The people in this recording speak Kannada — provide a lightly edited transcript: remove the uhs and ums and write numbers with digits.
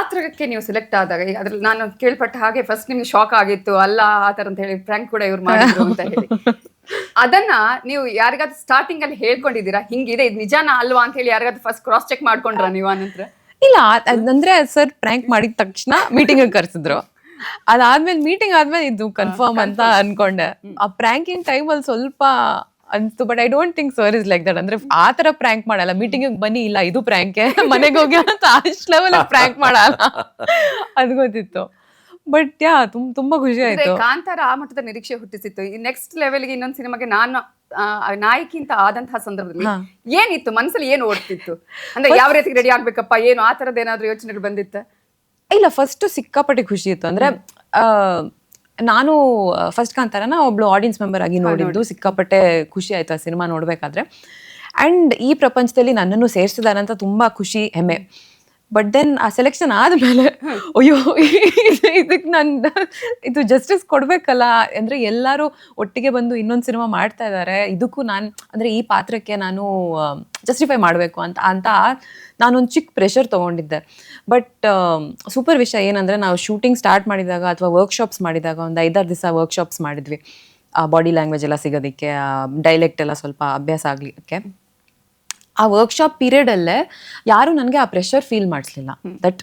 ಪಾತ್ರಕ್ಕೆ ನೀವು ಸೆಲೆಕ್ಟ್ ಆದಾಗ ಈಗ ಅದ್ರಲ್ಲಿ ನಾನು ಕೇಳ್ಪಟ್ಟ ಹಾಗೆ ಫಸ್ಟ್ ನಿಮ್ಗೆ ಶಾಕ್ ಆಗಿತ್ತು ಅಲ್ಲ ಆ ತರ ಅಂತ ಹೇಳಿ ಪ್ರ್ಯಾಂಕ್ ಕೂಡ ಇವ್ರು ಮಾಡಿದ್ರು ಅಂತ ಹೇಳಿ ಅದನ್ನ ನೀವು ಯಾರಿಗಾದ್ರೂ ಸ್ಟಾರ್ಟಿಂಗ್ ಅಲ್ಲಿ ಹೇಳ್ಕೊಂಡಿದ್ದೀರಾ ಹಿಂಗಿದೆ ಇದು ನಿಜಾನ ಅಲ್ವಾ ಅಂತ ಹೇಳಿ ಯಾರಿಗಾದ್ರೂ ಫಸ್ಟ್ ಕ್ರಾಸ್ ಚೆಕ್ ಮಾಡ್ಕೊಂಡ್ರ ನೀವು ಆನಂತರ? ಇಲ್ಲ, ಅಂದ್ರೆ ಸರ್ ಪ್ರ್ಯಾಂಕ್ ಮಾಡಿದ ತಕ್ಷಣ ಮೀಟಿಂಗ್ ಕರ್ಸಿದ್ರು. ಅದಾದ್ಮೇಲೆ ಮೀಟಿಂಗ್ ಆದ್ಮೇಲೆ ಇದು ಕನ್ಫರ್ಮ್ ಅಂತ ಅನ್ಕೊಂಡೆ. ಆ ಪ್ರ್ಯಾಂಕಿಂಗ್ ಟೈಮಲ್ಲಿ ಸ್ವಲ್ಪ ಅನ್ಸ್ತು, but I don't think sir is like that. ಅಂದ್ರೆ ಆ ತರ ಪ್ರ್ಯಾಂಕ್ ಮಾಡಲ್ಲ, ಮೀಟಿಂಗ್ ಬನ್ನಿ ಇಲ್ಲ ಇದು ಪ್ರ್ಯಾಂಕೆ ಮನೆಗೆ ಹೋಗಿ ಅಂತ ಅಷ್ಟ್ ಲೆವೆಲ್ ಪ್ರ್ಯಾಂಕ್ ಮಾಡಲ್ಲ, ಅದು ಗೊತ್ತಿತ್ತು. ಬಟ್ ಯಾ ತುಂಬಾ ಖುಷಿ ಆಯ್ತು. ಕಾಂತಾರ ಆ ಮಟ್ಟದ ನಿರೀಕ್ಷೆ ಹುಟ್ಟಿಸಿತ್ತು. ಈ ನೆಕ್ಸ್ಟ್ ಲೆವೆಲ್ಗೆ ಇನ್ನೊಂದು ಸಿನಿಮಾಗೆ ನಾನು ನಾಯಕಿಂತ ಆದಂತಹ ಸಂದರ್ಭದಲ್ಲಿ ಏನಿತ್ತು ಮನಸ್ಸಲ್ಲಿ, ಏನು ಓಡ್ತಿತ್ತು? ಅಂದ್ರೆ ಯಾವ ರೀತಿ ರೆಡಿ ಆಗ್ಬೇಕಪ್ಪ, ಏನು ಆ ತರದ್ ಏನಾದ್ರು ಯೋಚನೆಗಳು ಬಂದಿತ್ತ? ಇಲ್ಲ, ಫಸ್ಟ್ ಸಿಕ್ಕಾಪಟ್ಟೆ ಖುಷಿ ಇತ್ತು. ಅಂದ್ರೆ ನಾನು ಫಸ್ಟ್ ಕಾಂತಾರನ ಒಬ್ಳು ಆಡಿಯನ್ಸ್ ಮೆಂಬರ್ ಆಗಿ ನೋಡಿದ್ದು, ಸಿಕ್ಕಾಪಟ್ಟೆ ಖುಷಿ ಆಯ್ತು ಆ ಸಿನಿಮಾ ನೋಡ್ಬೇಕಾದ್ರೆ. ಅಂಡ್ ಈ ಪ್ರಪಂಚದಲ್ಲಿ ನನ್ನನ್ನು ಸೇರಿಸಿದಾರೆ ಅಂತ ತುಂಬಾ ಖುಷಿ, ಹೆಮ್ಮೆ. ಬಟ್ ದೆನ್ ಆ ಸೆಲೆಕ್ಷನ್ ಆದ್ಮೇಲೆ ಅಯ್ಯೋ ಇದಕ್ಕೆ ಇದು ಜಸ್ಟಿಸ್ ಕೊಡ್ಬೇಕಲ್ಲ. ಅಂದ್ರೆ ಎಲ್ಲರೂ ಒಟ್ಟಿಗೆ ಬಂದು ಇನ್ನೊಂದು ಸಿನಿಮಾ ಮಾಡ್ತಾ ಇದ್ದಾರೆ, ಇದಕ್ಕೂ ನಾನು ಅಂದ್ರೆ ಈ ಪಾತ್ರಕ್ಕೆ ನಾನು ಜಸ್ಟಿಫೈ ಮಾಡಬೇಕು ಅಂತ ನಾನೊಂದು ಚಿಕ್ಕ ಪ್ರೆಷರ್ ತೊಗೊಂಡಿದ್ದೆ. ಬಟ್ ಸೂಪರ್ ವಿಷಯ ಏನಂದರೆ, ನಾವು ಶೂಟಿಂಗ್ ಸ್ಟಾರ್ಟ್ ಮಾಡಿದಾಗ ಅಥವಾ ವರ್ಕ್ಶಾಪ್ಸ್ ಮಾಡಿದಾಗ ಒಂದು 5-6 ದಿವಸ ವರ್ಕ್ಶಾಪ್ಸ್ ಮಾಡಿದ್ವಿ, ಆ ಬಾಡಿ ಲ್ಯಾಂಗ್ವೇಜ್ ಎಲ್ಲ ಸಿಗೋದಕ್ಕೆ, ಡೈಲೆಕ್ಟ್ ಎಲ್ಲ ಸ್ವಲ್ಪ ಅಭ್ಯಾಸ ಆಗಲಿಕ್ಕೆ. ಆ ವರ್ಕ್ಶಾಪ್ ಪೀರಿಯಡಲ್ಲೇ ಯಾರೂ ನನಗೆ ಆ ಪ್ರೆಷರ್ ಫೀಲ್ ಮಾಡಿಸ್ಲಿಲ್ಲ. ದಟ್